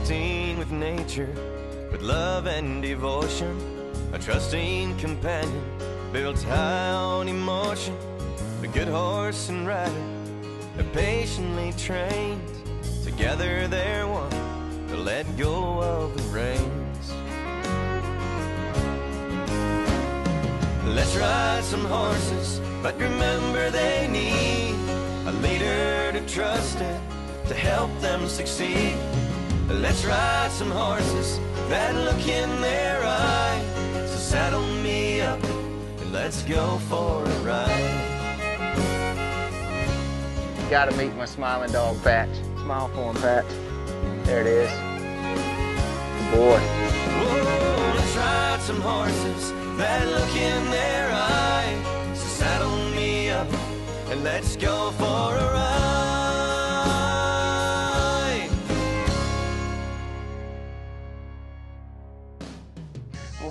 connecting with nature, with love and devotion. A trusting companion builds high on emotion. A good horse and rider, they're patiently trained. Together they're one to let go of the reins. Let's ride some horses, but remember they need a leader to trust in, to help them succeed. Let's ride some horses that look in their eye. So saddle me up and let's go for a ride. You gotta meet my smiling dog, Patch. Smile for him, Patch. There it is. Good boy. Whoa, let's ride some horses that look in their eye. So saddle me up and let's go for a ride.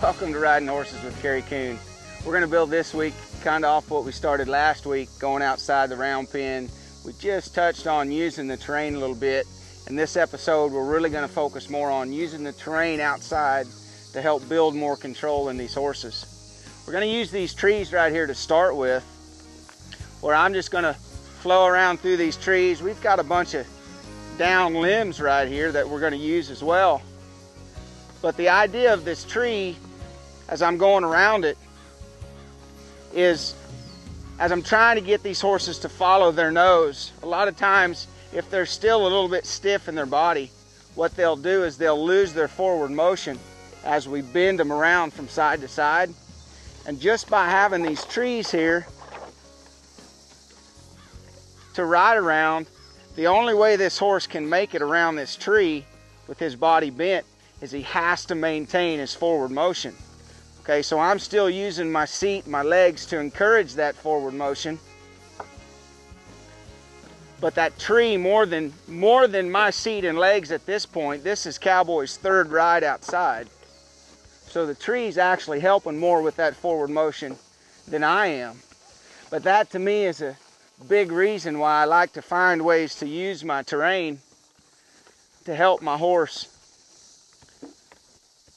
Welcome to Riding Horses with Kerry Coon. We're gonna build this week kind of off what we started last week, going outside the round pen. We just touched on using the terrain a little bit. In this episode, we're really gonna focus more on using the terrain outside to help build more control in these horses. We're gonna use these trees right here to start with, where I'm just gonna flow around through these trees. We've got a bunch of down limbs right here that we're gonna use as well. But the idea of this tree, as I'm going around it, is as I'm trying to get these horses to follow their nose, a lot of times if they're still a little bit stiff in their body, what they'll do is they'll lose their forward motion as we bend them around from side to side. And just by having these trees here to ride around, the only way this horse can make it around this tree with his body bent is he has to maintain his forward motion. Okay, so I'm still using my seat, my legs to encourage that forward motion. But that tree, more than my seat and legs at this point, this is Cowboy's third ride outside. So the tree's actually helping more with that forward motion than I am. But that to me is a big reason why I like to find ways to use my terrain to help my horse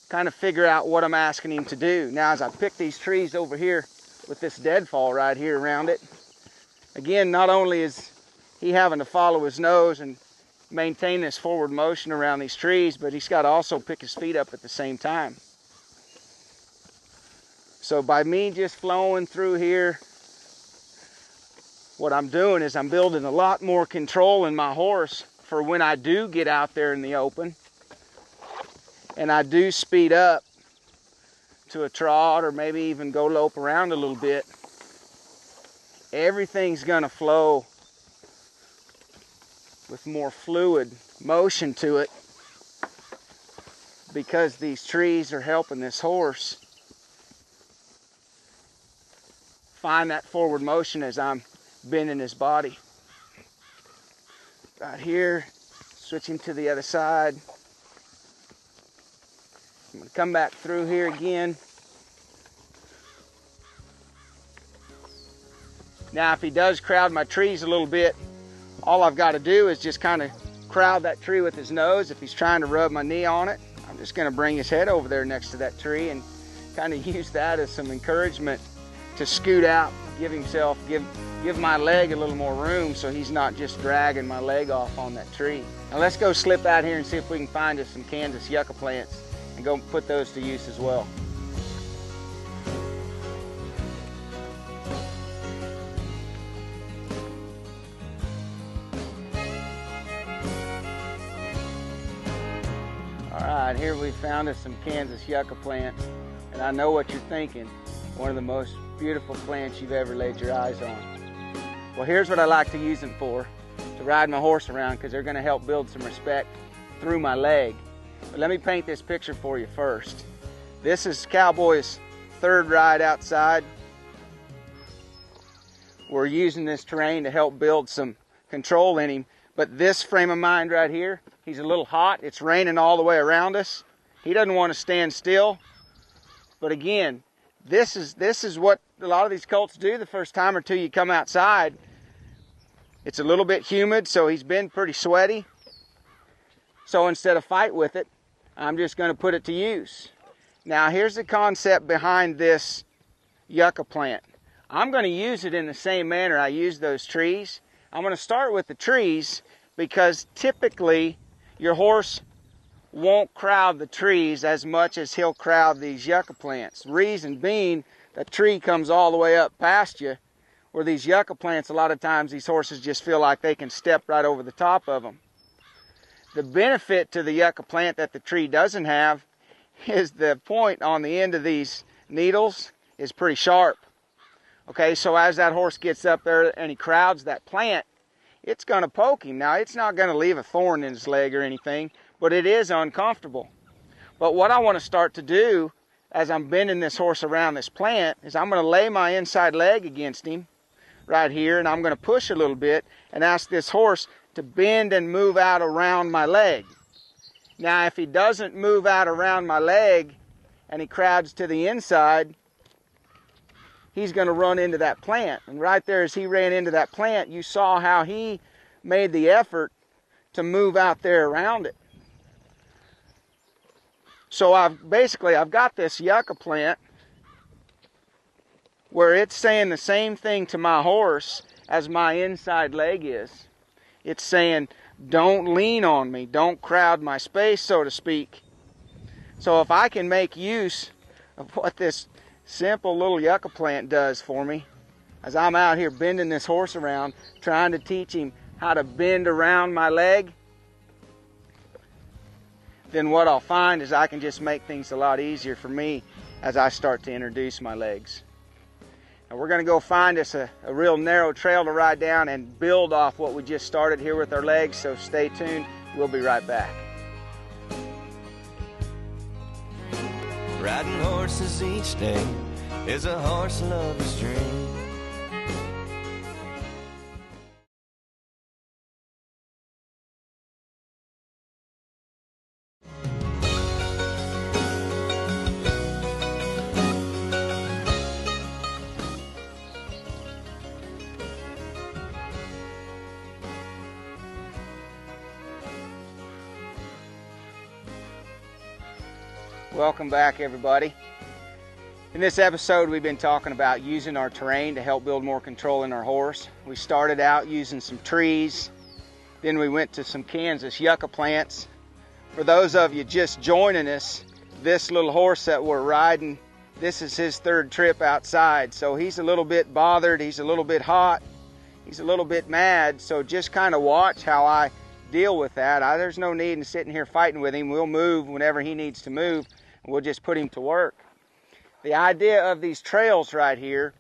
kind of figure out what I'm asking him to do. Now, as I pick these trees over here with this deadfall right here around it, again, not only is he having to follow his nose and maintain this forward motion around these trees, but he's got to also pick his feet up at the same time. So by me just flowing through here, what I'm doing is I'm building a lot more control in my horse for when I do get out there in the open and I do speed up to a trot or maybe even go lope around a little bit. Everything's gonna flow with more fluid motion to it because these trees are helping this horse find that forward motion as I'm bending his body. Right here, switching to the other side. I'm going to come back through here again. Now, if he does crowd my trees a little bit, all I've got to do is just kind of crowd that tree with his nose. If he's trying to rub my knee on it, I'm just going to bring his head over there next to that tree and kind of use that as some encouragement to scoot out, give my leg a little more room so he's not just dragging my leg off on that tree. Now let's go slip out here and see if we can find us some Kansas yucca plants and go put those to use as well. All right, here we found us some Kansas yucca plants, and I know what you're thinking. One of the most beautiful plants you've ever laid your eyes on. Well, here's what I like to use them for, to ride my horse around, because they're going to help build some respect through my leg. But let me paint this picture for you first. This is Cowboy's third ride outside. We're using this terrain to help build some control in him. But this frame of mind right here, he's a little hot. It's raining all the way around us. He doesn't want to stand still. But again, this is what a lot of these colts do the first time or two you come outside. It's a little bit humid, so he's been pretty sweaty. So instead of fight with it, I'm just going to put it to use. Now here's the concept behind this yucca plant. I'm going to use it in the same manner I use those trees. I'm going to start with the trees because typically your horse won't crowd the trees as much as he'll crowd these yucca plants. Reason being, the tree comes all the way up past you, where these yucca plants, a lot of times these horses just feel like they can step right over the top of them. The benefit to the yucca plant that the tree doesn't have is the point on the end of these needles is pretty sharp. Okay, so as that horse gets up there and he crowds that plant, it's going to poke him. Now, it's not going to leave a thorn in his leg or anything, but it is uncomfortable. But what I want to start to do as I'm bending this horse around this plant is I'm going to lay my inside leg against him right here, and I'm going to push a little bit and ask this horse to bend and move out around my leg. Now, if he doesn't move out around my leg and he crowds to the inside, he's going to run into that plant. And right there, as he ran into that plant, you saw how he made the effort to move out there around it. So I've got this yucca plant where it's saying the same thing to my horse as my inside leg is. It's saying, don't lean on me, don't crowd my space, so to speak. So if I can make use of what this simple little yucca plant does for me, as I'm out here bending this horse around, trying to teach him how to bend around my leg, then what I'll find is I can just make things a lot easier for me as I start to introduce my legs. Now we're going to go find us a real narrow trail to ride down and build off what we just started here with our legs, so stay tuned. We'll be right back. Riding horses each day is a horse lover's dream. Welcome back, everybody. In this episode, we've been talking about using our terrain to help build more control in our horse. We started out using some trees, then we went to some Kansas yucca plants. For those of you just joining us, this little horse that we're riding, this is his third trip outside, so he's a little bit bothered, he's a little bit hot, he's a little bit mad, so just kind of watch how I deal with that. There's no need in sitting here fighting with him. We'll move whenever he needs to move. We'll just put him to work. The idea of these trails right here,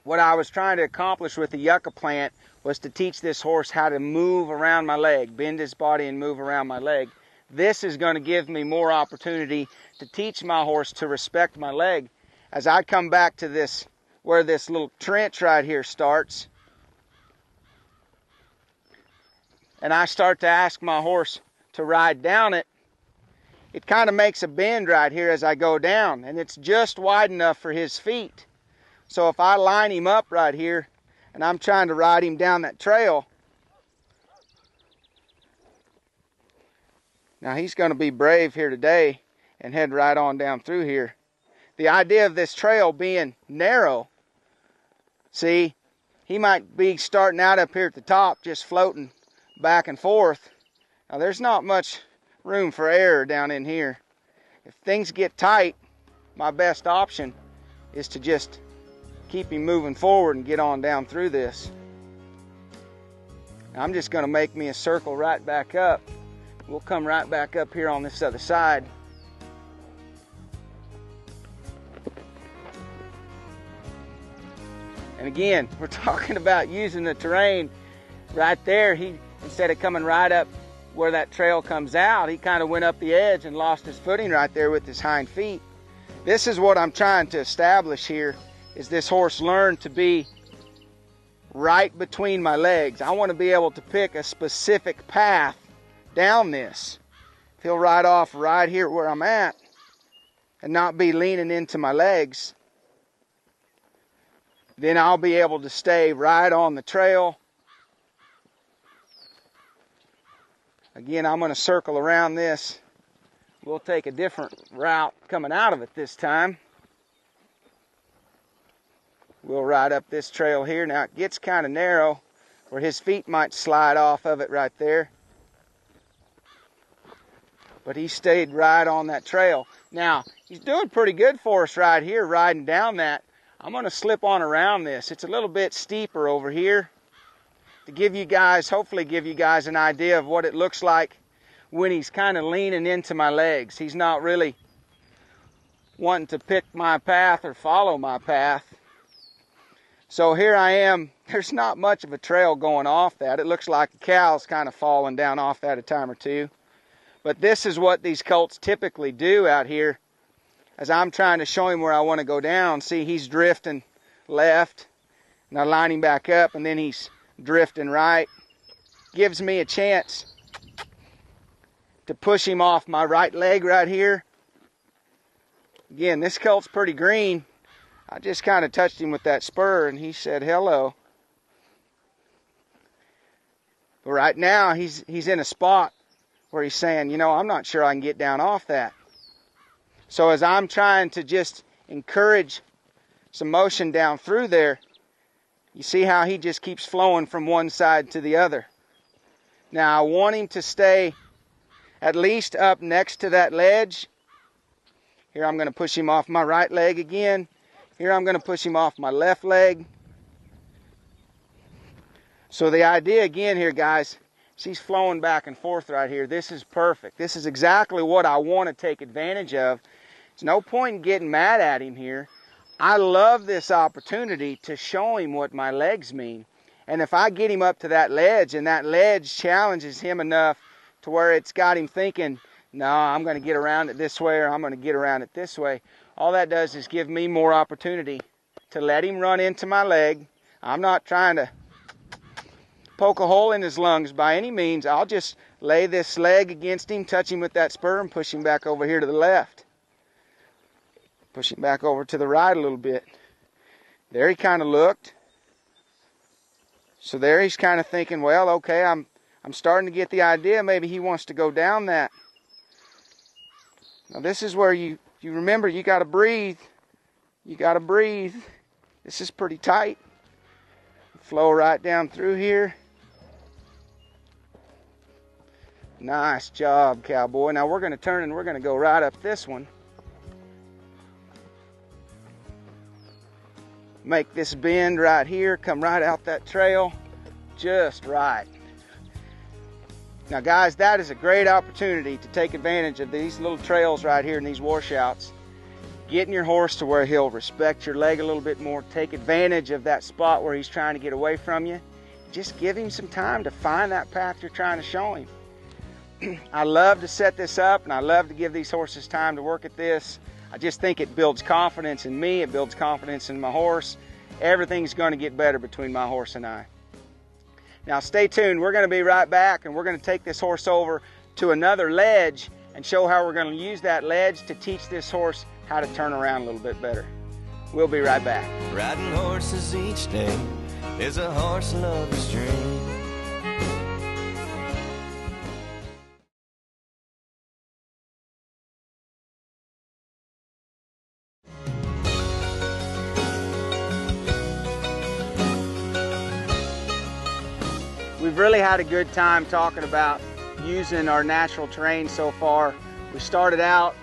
what I was trying to accomplish with the yucca plant was to teach this horse how to move around my leg, bend his body and move around my leg. This is going to give me more opportunity to teach my horse to respect my leg. As I come back to this, where this little trench right here starts, and I start to ask my horse to ride down it, it kind of makes a bend right here as I go down, and it's just wide enough for his feet. So if I line him up right here and I'm trying to ride him down that trail, now he's going to be brave here today and head right on down through here. The idea of this trail being narrow, see, he might be starting out up here at the top just floating back and forth. Now there's not much room for error down in here. If things get tight, my best option is to just keep him moving forward and get on down through this. Now I'm just going to make me a circle right back up. We'll come right back up here on this other side. And again, we're talking about using the terrain right there. He, instead of coming right up where that trail comes out, he kind of went up the edge and lost his footing right there with his hind feet. This is what I'm trying to establish here, is this horse learn to be right between my legs. I want to be able to pick a specific path down this. If he'll ride off right here where I'm at and not be leaning into my legs, then I'll be able to stay right on the trail. Again, I'm going to circle around this. We'll take a different route coming out of it this time. We'll ride up this trail here. Now it gets kind of narrow where his feet might slide off of it right there. But he stayed right on that trail. Now, he's doing pretty good for us right here, riding down that. I'm going to slip on around this. It's a little bit steeper over here to give you guys, hopefully give you guys an idea of what it looks like when he's kind of leaning into my legs. He's not really wanting to pick my path or follow my path. So here I am. There's not much of a trail going off that. It looks like the cow's kind of falling down off that a time or two. But this is what these colts typically do out here. As I'm trying to show him where I want to go down, see, he's drifting left. And I line him back up, and then he's drifting right. Gives me a chance to push him off my right leg right here. Again, this colt's pretty green. I just kind of touched him with that spur, and he said hello. But right now, he's in a spot where he's saying, you know, I'm not sure I can get down off that. So as I'm trying to just encourage some motion down through there, you see how he just keeps flowing from one side to the other. Now I want him to stay at least up next to that ledge. Here I'm going to push him off my right leg again. Here I'm going to push him off my left leg. So the idea again here, guys, she's flowing back and forth right here. This is perfect. This is exactly what I want to take advantage of. There's no point in getting mad at him here. I love this opportunity to show him what my legs mean. And if I get him up to that ledge and that ledge challenges him enough to where it's got him thinking, no, I'm going to get around it this way, or I'm going to get around it this way, all that does is give me more opportunity to let him run into my leg. I'm not trying to poke a hole in his lungs by any means. I'll just lay this leg against him, touch him with that spur, and push him back over here to the left. Push him back over to the right a little bit. There he kind of looked. So there he's kind of thinking, well, okay, I'm starting to get the idea. Maybe he wants to go down that. Now this is where you remember, you got to breathe. You got to breathe. This is pretty tight. Flow right down through here. Nice job, cowboy. Now we're going to turn and we're going to go right up this one. Make this bend right here, come right out that trail, just right. Now guys, that is a great opportunity to take advantage of these little trails right here and these washouts. Getting your horse to where he'll respect your leg a little bit more, take advantage of that spot where he's trying to get away from you. Just give him some time to find that path you're trying to show him. I love to set this up, and I love to give these horses time to work at this. I just think it builds confidence in me, it builds confidence in my horse. Everything's going to get better between my horse and I. Now stay tuned, we're going to be right back, and we're going to take this horse over to another ledge and show how we're going to use that ledge to teach this horse how to turn around a little bit better. We'll be right back. Riding horses each day is a horse lover's dream. We've really had a good time talking about using our natural terrain so far. We started out,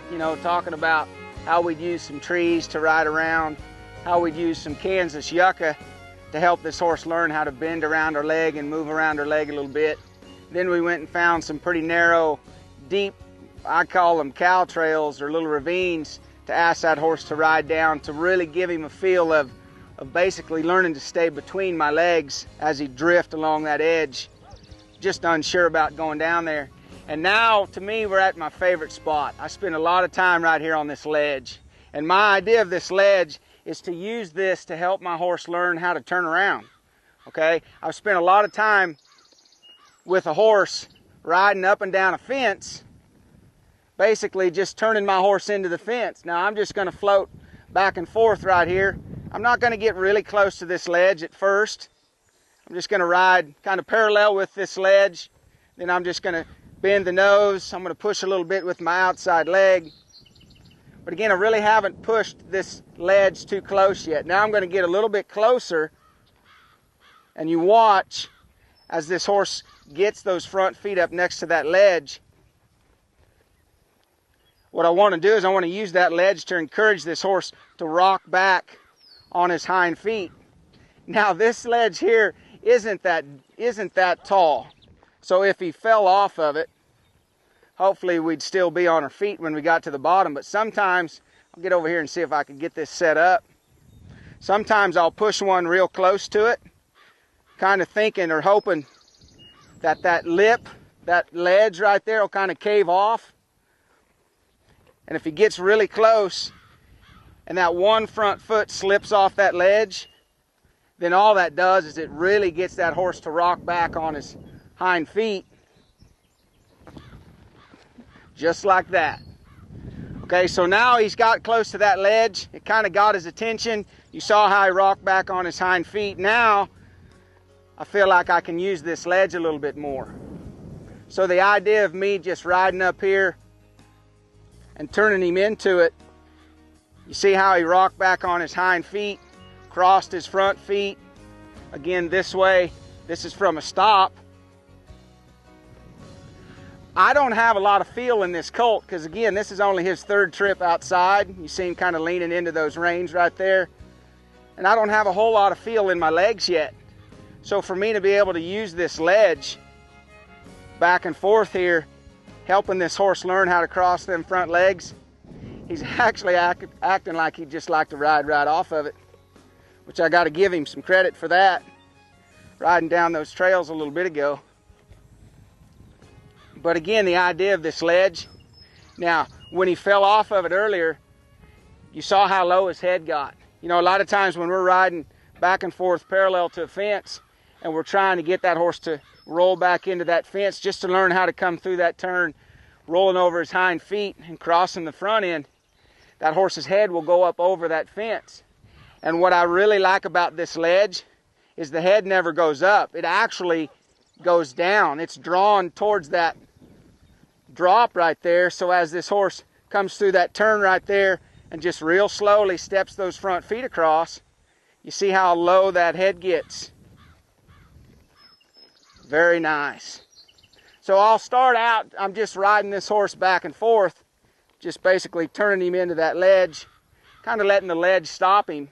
talking about how we'd use some trees to ride around, how we'd use some Kansas yucca to help this horse learn how to bend around her leg and move around her leg a little bit. Then we went and found some pretty narrow, deep, I call them cow trails or little ravines, to ask that horse to ride down, to really give him a feel of basically learning to stay between my legs as he drift along that edge, just unsure about going down there. And now, to me, we're at my favorite spot. I spend a lot of time right here on this ledge. And my idea of this ledge is to use this to help my horse learn how to turn around. Okay? I've spent a lot of time with a horse riding up and down a fence, basically just turning my horse into the fence. Now, I'm just going to float back and forth right here. I'm not going to get really close to this ledge at first. I'm just going to ride kind of parallel with this ledge. Then I'm just going to bend the nose. I'm going to push a little bit with my outside leg. But again, I really haven't pushed this ledge too close yet. Now I'm going to get a little bit closer, and you watch as this horse gets those front feet up next to that ledge. What I want to do is I want to use that ledge to encourage this horse to rock back on his hind feet. Now this ledge here isn't that tall. So if he fell off of it, hopefully we'd still be on our feet when we got to the bottom. But sometimes, I'll get over here and see if I can get this set up. Sometimes I'll push one real close to it, kind of thinking or hoping that that lip, that ledge right there will kind of cave off. And if he gets really close and that one front foot slips off that ledge, then all that does is it really gets that horse to rock back on his hind feet. Just like that. Okay, so now he's got close to that ledge. It kind of got his attention. You saw how he rocked back on his hind feet. Now, I feel like I can use this ledge a little bit more. So the idea of me just riding up here and turning him into it, you see how he rocked back on his hind feet, crossed his front feet. Again, this way, this is from a stop. I don't have a lot of feel in this colt because, again, this is only his third trip outside. You see him kind of leaning into those reins right there. And I don't have a whole lot of feel in my legs yet. So for me to be able to use this ledge back and forth here, helping this horse learn how to cross them front legs, he's actually acting like he'd just like to ride right off of it, which I got to give him some credit for that, riding down those trails a little bit ago. But again, the idea of this ledge, now when he fell off of it earlier, you saw how low his head got. You know, a lot of times when we're riding back and forth parallel to a fence and we're trying to get that horse to roll back into that fence just to learn how to come through that turn, rolling over his hind feet and crossing the front end, that horse's head will go up over that fence. And what I really like about this ledge is the head never goes up. It actually goes down. It's drawn towards that drop right there. So as this horse comes through that turn right there and just real slowly steps those front feet across, you see how low that head gets. Very nice. So I'll start out, I'm just riding this horse back and forth, just basically turning him into that ledge, kind of letting the ledge stop him.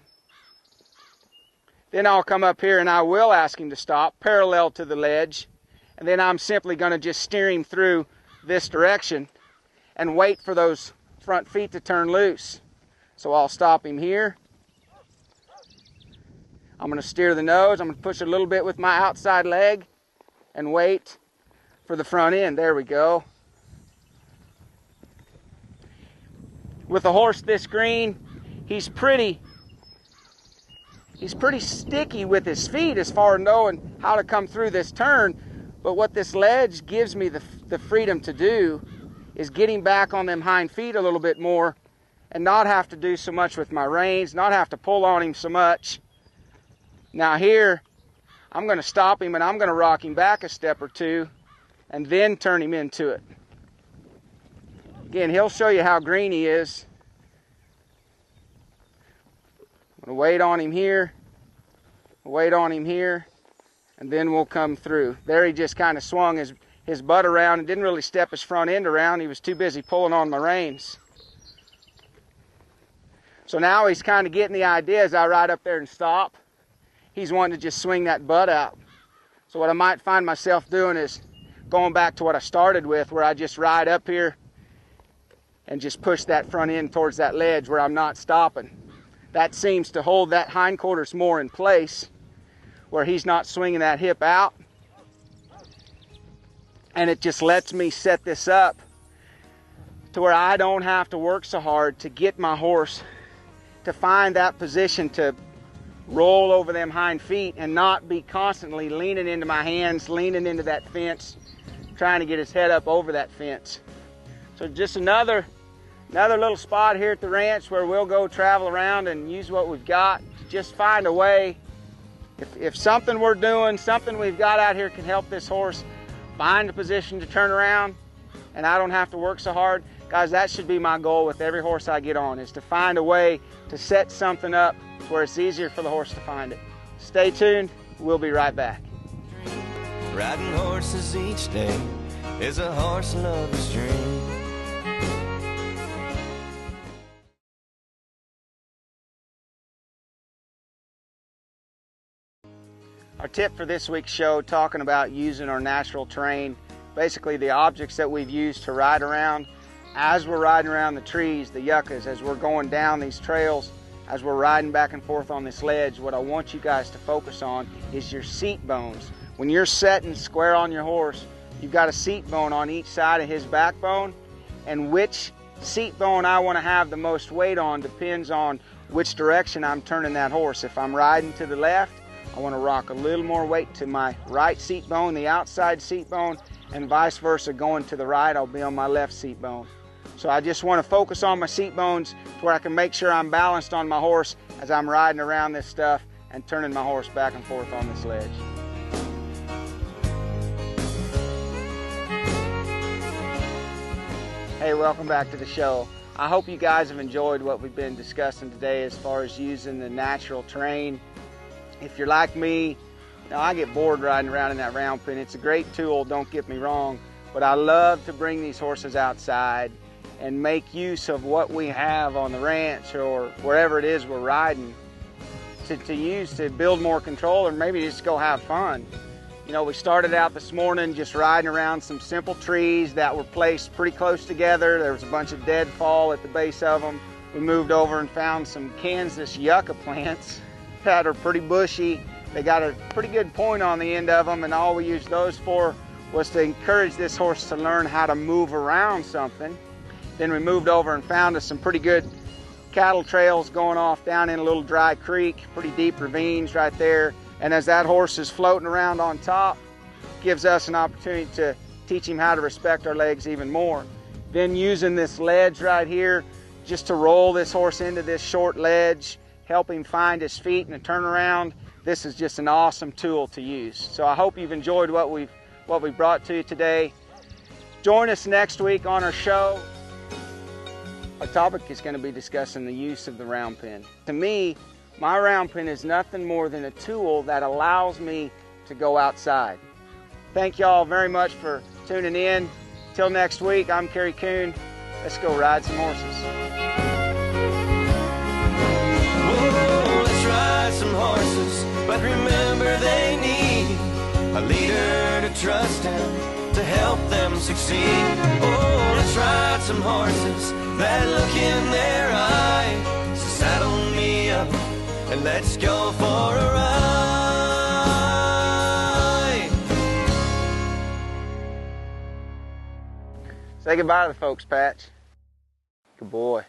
Then I'll come up here and I will ask him to stop parallel to the ledge. And then I'm simply going to just steer him through this direction and wait for those front feet to turn loose. So I'll stop him here. I'm going to steer the nose. I'm going to push a little bit with my outside leg and wait for the front end. There we go. With a horse this green, he's pretty sticky with his feet as far as knowing how to come through this turn. But what this ledge gives me the freedom to do is getting back on them hind feet a little bit more and not have to do so much with my reins, not have to pull on him so much. Now here, I'm going to stop him and I'm going to rock him back a step or two and then turn him into it. Again, he'll show you how green he is. I'm going to wait on him here, wait on him here, and then we'll come through. There he just kind of swung his butt around and didn't really step his front end around. He was too busy pulling on my reins. So now he's kind of getting the idea as I ride up there and stop. He's wanting to just swing that butt out. So what I might find myself doing is going back to what I started with, where I just ride up here and just push that front end towards that ledge where I'm not stopping. That seems to hold that hindquarters more in place, where he's not swinging that hip out. And it just lets me set this up to where I don't have to work so hard to get my horse to find that position to roll over them hind feet and not be constantly leaning into my hands, leaning into that fence, trying to get his head up over that fence. So just another little spot here at the ranch where we'll go travel around and use what we've got to just find a way. If something we're doing, something we've got out here can help this horse find a position to turn around, and I don't have to work so hard. Guys, that should be my goal with every horse I get on, is to find a way to set something up where it's easier for the horse to find it. Stay tuned, we'll be right back. Riding horses each day is a horse lover's dream. Our tip for this week's show, talking about using our natural terrain, basically the objects that we've used to ride around as we're riding around the trees, the yuccas, as we're going down these trails, as we're riding back and forth on this ledge. What I want you guys to focus on is your seat bones. When you're sitting square on your horse, you've got a seat bone on each side of his backbone, and which seat bone I want to have the most weight on depends on which direction I'm turning that horse. If I'm riding to the left, I want to rock a little more weight to my right seat bone, the outside seat bone, and vice versa. Going to the right, I'll be on my left seat bone. So I just want to focus on my seat bones to where I can make sure I'm balanced on my horse as I'm riding around this stuff and turning my horse back and forth on this ledge. Hey, welcome back to the show. I hope you guys have enjoyed what we've been discussing today as far as using the natural terrain. If you're like me, you know, I get bored riding around in that round pen. It's a great tool, don't get me wrong, but I love to bring these horses outside and make use of what we have on the ranch or wherever it is we're riding to use to build more control, or maybe just go have fun. You know, we started out this morning just riding around some simple trees that were placed pretty close together. There was a bunch of deadfall at the base of them. We moved over and found some Kansas yucca plants that are pretty bushy. They got a pretty good point on the end of them, and all we used those for was to encourage this horse to learn how to move around something. Then we moved over and found us some pretty good cattle trails going off down in a little dry creek, pretty deep ravines right there. And as that horse is floating around on top, gives us an opportunity to teach him how to respect our legs even more. Then using this ledge right here, just to roll this horse into this short ledge, help him find his feet in a turnaround. This is just an awesome tool to use. So I hope you've enjoyed what we've brought to you today. Join us next week on our show. Our topic is going to be discussing the use of the round pen. To me, my round pen is nothing more than a tool that allows me to go outside. Thank y'all very much for tuning in. Till next week, I'm Kerry Coon. Let's go ride some horses. Some horses, but remember they need a leader to trust and to help them succeed. Oh, let's ride some horses, that look in their eye. So saddle me up and let's go for a ride. Say goodbye to the folks, Patch. Good boy.